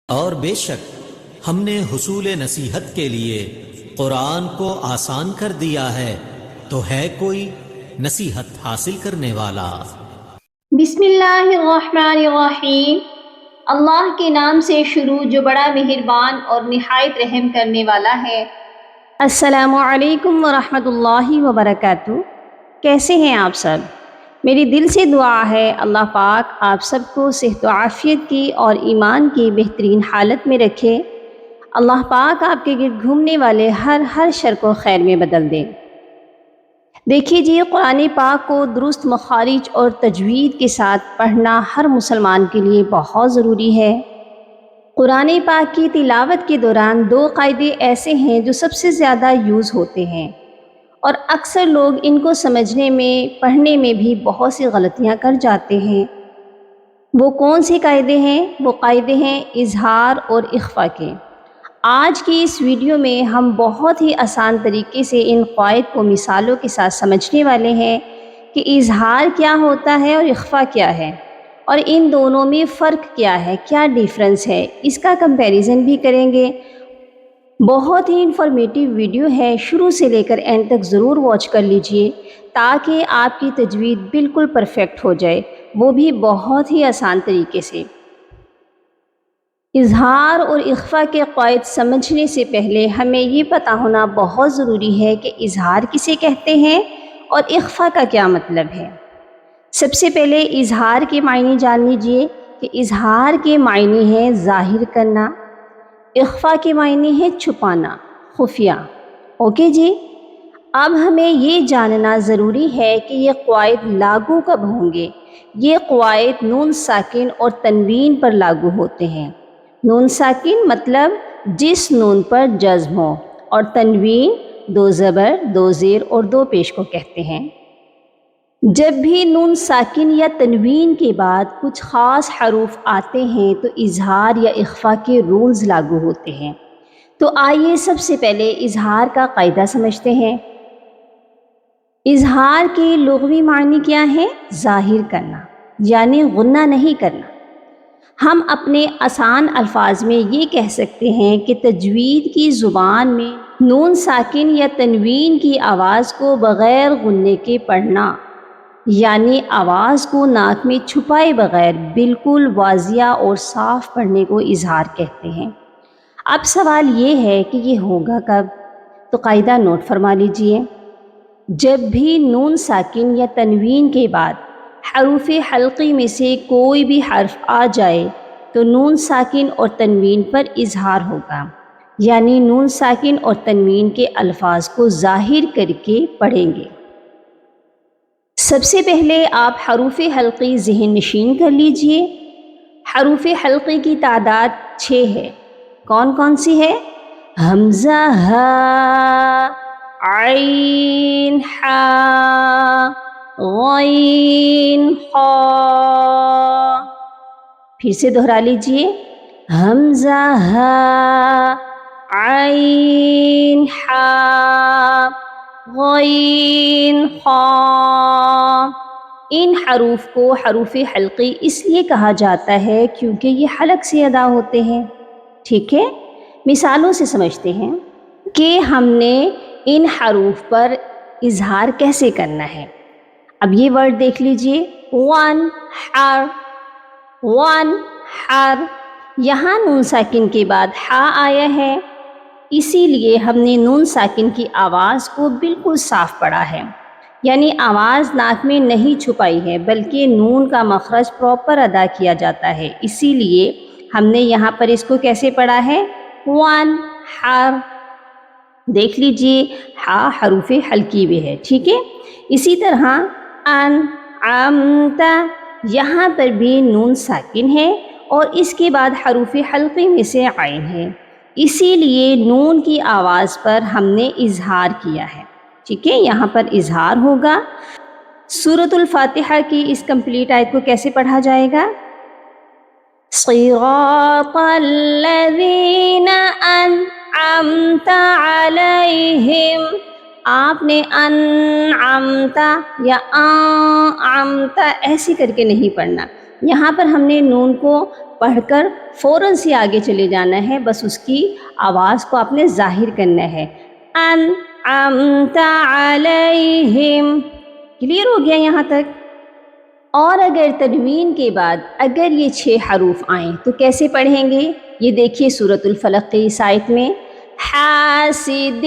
اور بے شک ہم نے حصول نصیحت کے لیے قرآن کو آسان کر دیا ہے، تو ہے کوئی نصیحت حاصل کرنے والا؟ بسم اللہ الرحمن الرحیم۔ اللہ کے نام سے شروع جو بڑا مہربان اور نہایت رحم کرنے والا ہے۔ السلام علیکم ورحمۃ اللہ وبرکاتہ۔ کیسے ہیں آپ سب؟ میری دل سے دعا ہے اللہ پاک آپ سب کو صحت و عافیت کی اور ایمان کی بہترین حالت میں رکھے۔ اللہ پاک آپ کے گرد گھومنے والے ہر شر کو خیر میں بدل دے۔ دیکھیے جی، قرآن پاک کو درست مخارج اور تجوید کے ساتھ پڑھنا ہر مسلمان کے لیے بہت ضروری ہے۔ قرآن پاک کی تلاوت کے دوران دو قاعدے ایسے ہیں جو سب سے زیادہ یوز ہوتے ہیں، اور اکثر لوگ ان کو سمجھنے میں پڑھنے میں بھی بہت سی غلطیاں کر جاتے ہیں۔ وہ کون سے قاعدے ہیں؟ وہ قاعدے ہیں اظہار اور اخفاء کے۔ آج کی اس ویڈیو میں ہم بہت ہی آسان طریقے سے ان قواعد کو مثالوں کے ساتھ سمجھنے والے ہیں کہ اظہار کیا ہوتا ہے اور اخفاء کیا ہے، اور ان دونوں میں فرق کیا ہے، کیا ڈیفرنس ہے، اس کا کمپیریزن بھی کریں گے۔ بہت ہی انفارمیٹیو ویڈیو ہے، شروع سے لے کر اینڈ تک ضرور واچ کر لیجئے تاکہ آپ کی تجوید بالکل پرفیکٹ ہو جائے، وہ بھی بہت ہی آسان طریقے سے۔ اظہار اور اخفاء کے قواعد سمجھنے سے پہلے ہمیں یہ پتہ ہونا بہت ضروری ہے کہ اظہار کسے کہتے ہیں اور اخفاء کا کیا مطلب ہے۔ سب سے پہلے اظہار کے معنی جان لیجئے کہ اظہار کے معنی ہے ظاہر کرنا، اخفاء کے معنی ہے چھپانا، خفیہ۔ اوکے جی، اب ہمیں یہ جاننا ضروری ہے کہ یہ قواعد لاگو کب ہوں گے۔ یہ قواعد نون ساکن اور تنوین پر لاگو ہوتے ہیں۔ نون ساکن مطلب جس نون پر جزم ہو، اور تنوین دو زبر، دو زیر اور دو پیش کو کہتے ہیں۔ جب بھی نون ساکن یا تنوین کے بعد کچھ خاص حروف آتے ہیں تو اظہار یا اخفاء کے رولز لاگو ہوتے ہیں۔ تو آئیے سب سے پہلے اظہار کا قاعدہ سمجھتے ہیں۔ اظہار کے لغوی معنی کیا ہے؟ ظاہر کرنا، یعنی غنہ نہیں کرنا۔ ہم اپنے آسان الفاظ میں یہ کہہ سکتے ہیں کہ تجوید کی زبان میں نون ساکن یا تنوین کی آواز کو بغیر غنے کے پڑھنا، یعنی آواز کو ناک میں چھپائے بغیر بالکل واضح اور صاف پڑھنے کو اظہار کہتے ہیں۔ اب سوال یہ ہے کہ یہ ہوگا کب؟ تو قاعدہ نوٹ فرما لیجئے۔ جب بھی نون ساکن یا تنوین کے بعد حروف حلقی میں سے کوئی بھی حرف آ جائے تو نون ساکن اور تنوین پر اظہار ہوگا، یعنی نون ساکن اور تنوین کے الفاظ کو ظاہر کر کے پڑھیں گے۔ سب سے پہلے آپ حروف حلقی ذہن نشین کر لیجئے۔ حروف حلقی کی تعداد 6 ہے۔ کون کون سی ہے؟ حمزہ، ہا، عین، حا، غین، خا۔ پھر سے دہرا لیجئے، حمزہ، ہا، عین، حا، غین، خا۔ ان حروف کو حروف حلقی اس لیے کہا جاتا ہے کیونکہ یہ حلق سے ادا ہوتے ہیں۔ ٹھیک ہے، مثالوں سے سمجھتے ہیں کہ ہم نے ان حروف پر اظہار کیسے کرنا ہے۔ اب یہ ورڈ دیکھ لیجئے، ون حر، ون حر۔ یہاں نون ساکن کے بعد ہا آیا ہے، اسی لیے ہم نے نون ساکن کی آواز کو بالکل صاف پڑھا ہے، یعنی آواز ناک میں نہیں چھپائی ہے بلکہ نون کا مخرج پراپر ادا کیا جاتا ہے۔ اسی لیے ہم نے یہاں پر اس کو کیسے پڑھا ہے؟ ون حر۔ دیکھ لیجئے ہا حروف حلقی بھی ہے، ٹھیک ہے۔ اسی طرح ان، عمتا، یہاں پر بھی نون ساکن ہے اور اس کے بعد حروف حلقی میں سے عین ہے، اسی لیے نون کی آواز پر ہم نے اظہار کیا ہے، ٹھیک ہے، یہاں پر اظہار ہوگا۔ سورۃ الفاتحہ کی اس کمپلیٹ آیت کو کیسے پڑھا جائے گا؟ صراط الذین انعمت علیہم۔ آپ نے انعمتا یا انعمتا ایسے کر کے نہیں پڑھنا، یہاں پر ہم نے نون کو پڑھ کر فوراً سے آگے چلے جانا ہے، بس اس کی آواز کو آپ نے ظاہر کرنا ہے۔ انعمت علیہم، کلیئر ہو گیا یہاں تک؟ اور اگر تنوین کے بعد اگر یہ 6 حروف آئیں تو کیسے پڑھیں گے؟ یہ دیکھیے سورۃ الفلق کی اس آیت میں، حاسد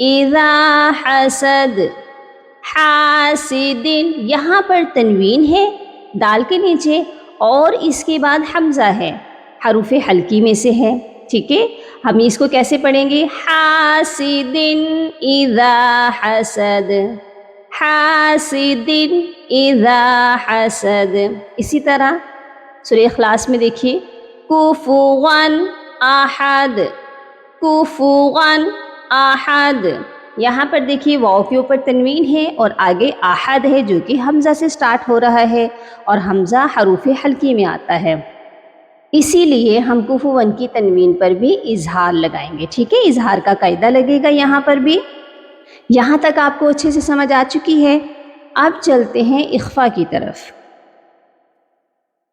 اذا حسد، حاسد، یہاں پر تنوین ہے دال کے نیچے اور اس کے بعد حمزہ ہے، حروف حلقی میں سے ہے، ٹھیک ہے؟ ہم اس کو کیسے پڑھیں گے؟ حاسد اذا حسد، حاسد اذا حسد۔ اسی طرح سورہ اخلاص میں دیکھیے، کفوا احد، کفوا احد، یہاں پر دیکھیے واو کے اوپر تنوین ہے اور آگے احد ہے جو کہ حمزہ سے سٹارٹ ہو رہا ہے اور حمزہ حروف حلقی میں آتا ہے، اسی لیے ہم کفوا کی تنوین پر بھی اظہار لگائیں گے، ٹھیک ہے؟ اظہار کا قاعدہ لگے گا یہاں پر بھی۔ یہاں تک آپ کو اچھے سے سمجھ آ چکی ہے؟ اب چلتے ہیں اخفا کی طرف۔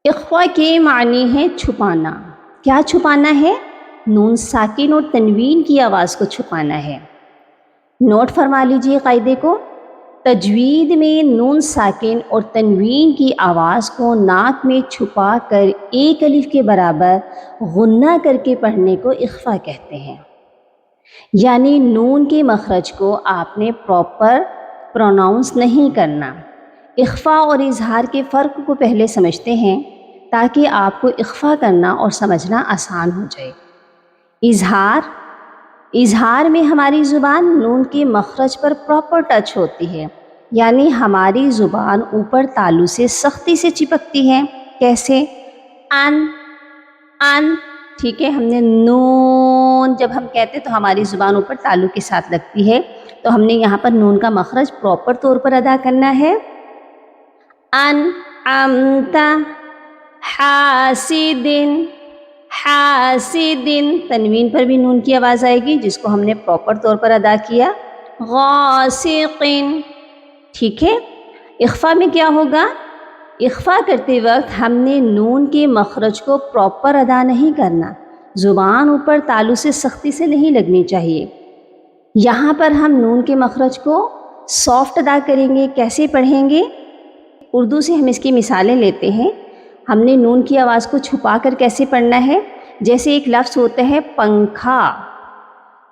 اخفا کے معنی ہے چھپانا۔ کیا چھپانا ہے؟ نون ساکن اور تنوین کی آواز کو چھپانا ہے۔ نوٹ فرما لیجئے قاعدے کو، تجوید میں نون ساکن اور تنوین کی آواز کو ناک میں چھپا کر ایک الف کے برابر غنہ کر کے پڑھنے کو اخفا کہتے ہیں، یعنی نون کے مخرج کو آپ نے پراپر پروناؤنس نہیں کرنا۔ اخفا اور اظہار کے فرق کو پہلے سمجھتے ہیں تاکہ آپ کو اخفا کرنا اور سمجھنا آسان ہو جائے۔ اظہار میں ہماری زبان نون کے مخرج پر پراپر ٹچ ہوتی ہے، یعنی ہماری زبان اوپر تالو سے سختی سے چپکتی ہے۔ کیسے؟ ان، ان، ٹھیک ہے؟ ہم نے نون جب ہم کہتے تو ہماری زبان اوپر تالو کے ساتھ لگتی ہے، تو ہم نے یہاں پر نون کا مخرج پراپر طور پر ادا کرنا ہے۔ انعمت، حاسد، حاسد، تنوین پر بھی نون کی آواز آئے گی جس کو ہم نے پراپر طور پر ادا کیا۔ غاسق، ٹھیک ہے؟ اخفا میں کیا ہوگا؟ اخفا کرتے وقت ہم نے نون کے مخرج کو پراپر ادا نہیں کرنا، زبان اوپر تالو سے سختی سے نہیں لگنی چاہیے۔ یہاں پر ہم نون کے مخرج کو سافٹ ادا کریں گے۔ کیسے پڑھیں گے؟ اردو سے ہم اس کی مثالیں لیتے ہیں۔ ہم نے نون کی آواز کو چھپا کر کیسے پڑھنا ہے؟ جیسے ایک لفظ ہوتا ہے پنکھا،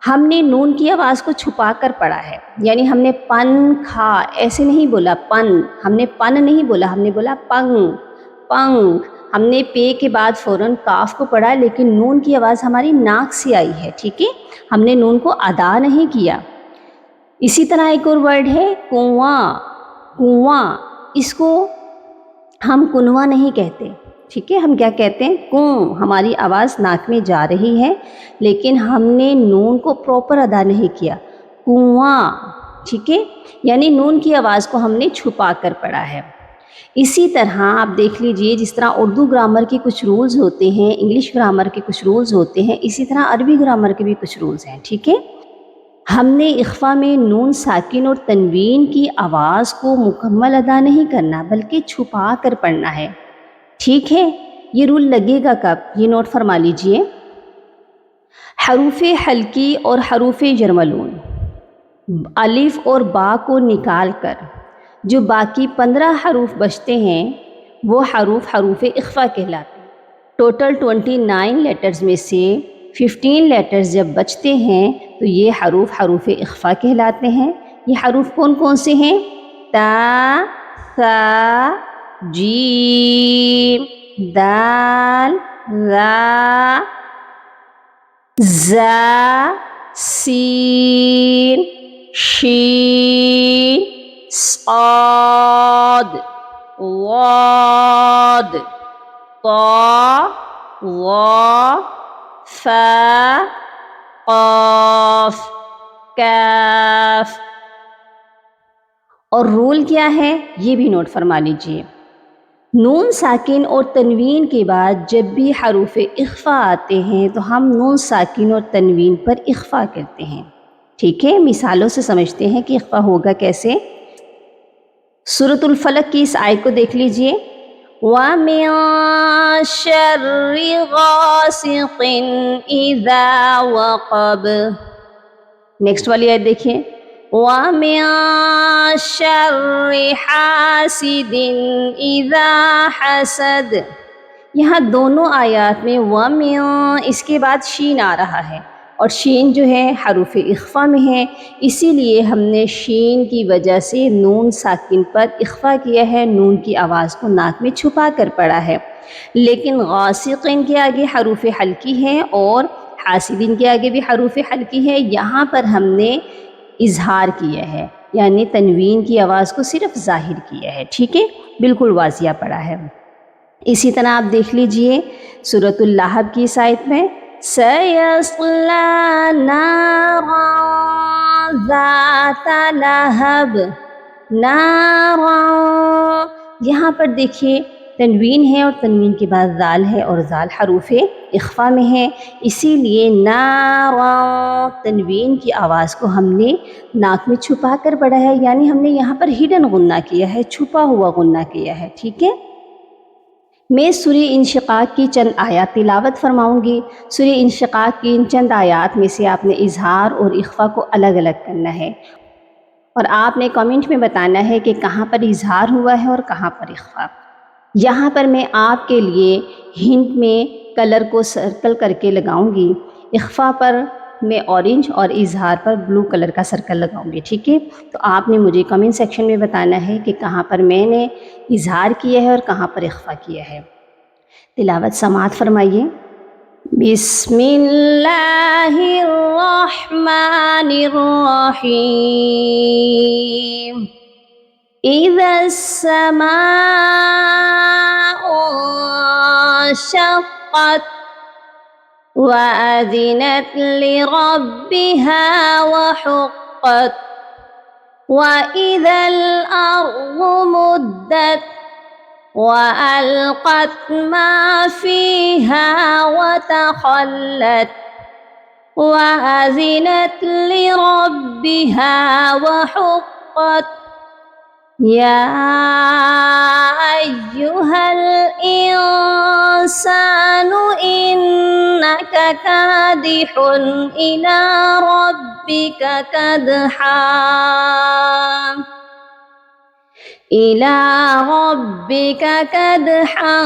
ہم نے نون کی آواز کو چھپا کر پڑھا ہے، یعنی ہم نے پن کھا ایسے نہیں بولا، پن، ہم نے پن نہیں بولا، ہم نے بولا پنگ، پنگ۔ ہم نے پے کے بعد فوراً کاف کو پڑھا لیکن نون کی آواز ہماری ناک سے آئی ہے، ٹھیک ہے؟ ہم نے نون کو ادا نہیں کیا۔ اسی طرح ایک اور ورڈ ہے کنواں، کنواں، اس کو ہم کنواں نہیں کہتے، ٹھیک ہے؟ ہم کیا کہتے ہیں؟ کوں، ہماری آواز ناک میں جا رہی ہے لیکن ہم نے نون کو پراپر ادا نہیں کیا، کنواں، ٹھیک ہے؟ یعنی نون کی آواز کو ہم نے چھپا کر پڑھا ہے۔ اسی طرح آپ دیکھ لیجئے، جس طرح اردو گرامر کے کچھ رولز ہوتے ہیں، انگلش گرامر کے کچھ رولز ہوتے ہیں، اسی طرح عربی گرامر کے بھی کچھ رولز ہیں، ٹھیک ہے؟ ہم نے اخفا میں نون ساکن اور تنوین کی آواز کو مکمل ادا نہیں کرنا بلکہ چھپا کر پڑھنا ہے، ٹھیک ہے؟ یہ رول لگے گا کب؟ یہ نوٹ فرما لیجئے، حروف حلقی اور حروف جرملون، الف اور با کو نکال کر جو باقی 15 حروف بچتے ہیں وہ حروف حروف اخفا کہلاتے ہیں۔ ٹوٹل 29 لیٹرز میں سے 15 لیٹرز جب بچتے ہیں تو یہ حروف حروف اخفا کہلاتے ہیں۔ یہ حروف کون کون سے ہیں؟ تا، ثا، جیم، دال، را، زا، سین، شین، صاد، ضاد، طا، ظا، فا، قاف، کاف۔ اور رول کیا ہے یہ بھی نوٹ فرما لیجئے، نون ساکن اور تنوین کے بعد جب بھی حروف اخفا آتے ہیں تو ہم نون ساکن اور تنوین پر اخفا کرتے ہیں، ٹھیک ہے؟ مثالوں سے سمجھتے ہیں کہ اخفا ہوگا کیسے۔ سورۃ الفلق کی اس آیت کو دیکھ لیجئے، وَمِن شَرِّ غَاسِقٍ إِذَا وَقَبَ. نیکسٹ والی آیت دیکھیں، وَمِن شَرِّ حَاسِدٍ إِذَا حَسَدَ. یہاں دونوں آیات میں وَمِن اس کے بعد شین آ رہا ہے، اور شین جو ہے حروف اخفا میں ہے، اسی لیے ہم نے شین کی وجہ سے نون ساکن پر اخفا کیا ہے، نون کی آواز کو ناک میں چھپا کر پڑھا ہے. لیکن غاسقین کے آگے حروف حلقی ہیں اور حاسدین کے آگے بھی حروف حلقی ہے، یہاں پر ہم نے اظہار کیا ہے، یعنی تنوین کی آواز کو صرف ظاہر کیا ہے. ٹھیک ہے، بالکل واضح پڑھا ہے. اسی طرح آپ دیکھ لیجئے سورۃ اللہب کی اس آیت میں، سَيَصْلَىٰ نَارًا ذَاتَ لَہَبٍ. نَارًا یہاں پر دیکھیے تنوین ہے اور تنوین کے بعد ذال ہے، اور ذال حروف اخفا میں ہے، اسی لیے نَارًا تنوین کی آواز کو ہم نے ناک میں چھپا کر پڑھا ہے، یعنی ہم نے یہاں پر ہڈن غنہ کیا ہے، چھپا ہوا غنہ کیا ہے. ٹھیک ہے، میں سورہ انشقاق کی چند آیات تلاوت فرماؤں گی. سورہ انشقاق کی ان چند آیات میں سے آپ نے اظہار اور اخفا کو الگ الگ کرنا ہے، اور آپ نے کامنٹ میں بتانا ہے کہ کہاں پر اظہار ہوا ہے اور کہاں پر اخفا. یہاں پر میں آپ کے لیے ہنٹ میں کلر کو سرکل کر کے لگاؤں گی. اخفا پر میں اورنج اور اظہار پر بلو کلر کا سرکل لگاؤں گی. ٹھیک ہے، تو آپ نے مجھے کمنٹ سیکشن میں بتانا ہے کہ کہاں پر میں نے اظہار کیا ہے اور کہاں پر اخفا کیا ہے. تلاوت سماعت فرمائیے. بسم اللہ الرحمن الرحیم. اذا السماء انشقت وأذنت لربها وحقت وإذا الأرض مدت وألقت ما فيها وتخلت وأذنت لربها وحقت يا أيها الإنسان إنك كادح إلى ربك كدحا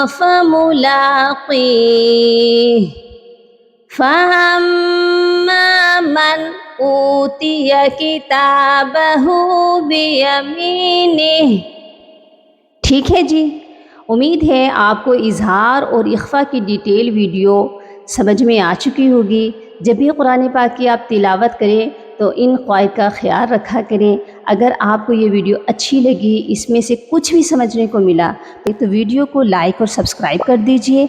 فملاقيه فأما من أوتي كتابه بيمينه. ٹھیک ہے جی، امید ہے آپ کو اظہار اور اخفا کی ڈیٹیل ویڈیو سمجھ میں آ چکی ہوگی. جب بھی قرآن پاک کی آپ تلاوت کریں تو ان قواعد کا خیال رکھا کریں. اگر آپ کو یہ ویڈیو اچھی لگی، اس میں سے کچھ بھی سمجھنے کو ملا تو ویڈیو کو لائک اور سبسکرائب کر دیجئے.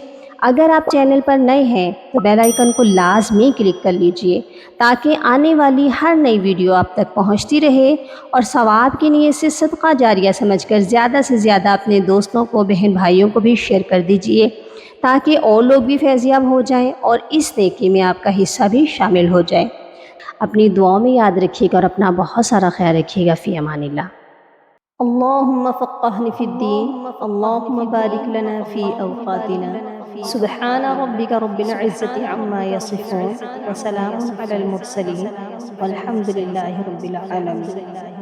اگر آپ چینل پر نئے ہیں تو بیل آئیکن کو لازمی کلک کر لیجئے تاکہ آنے والی ہر نئی ویڈیو آپ تک پہنچتی رہے، اور ثواب کی نیت سے صدقہ جاریہ سمجھ کر زیادہ سے زیادہ اپنے دوستوں کو، بہن بھائیوں کو بھی شیئر کر دیجئے تاکہ اور لوگ بھی فیضیاب ہو جائیں اور اس نیکی میں آپ کا حصہ بھی شامل ہو جائے. اپنی دعاؤں میں یاد رکھیے گا اور اپنا بہت سارا خیال رکھیے گا. فی امان اللہ. اللہم فقہنا فی الدین، اللہم بارک لنا فی اوقاتنا. سبحان ربک رب العزت عما یصفون وسلام علی المرسلین والحمد للہ رب العالمین.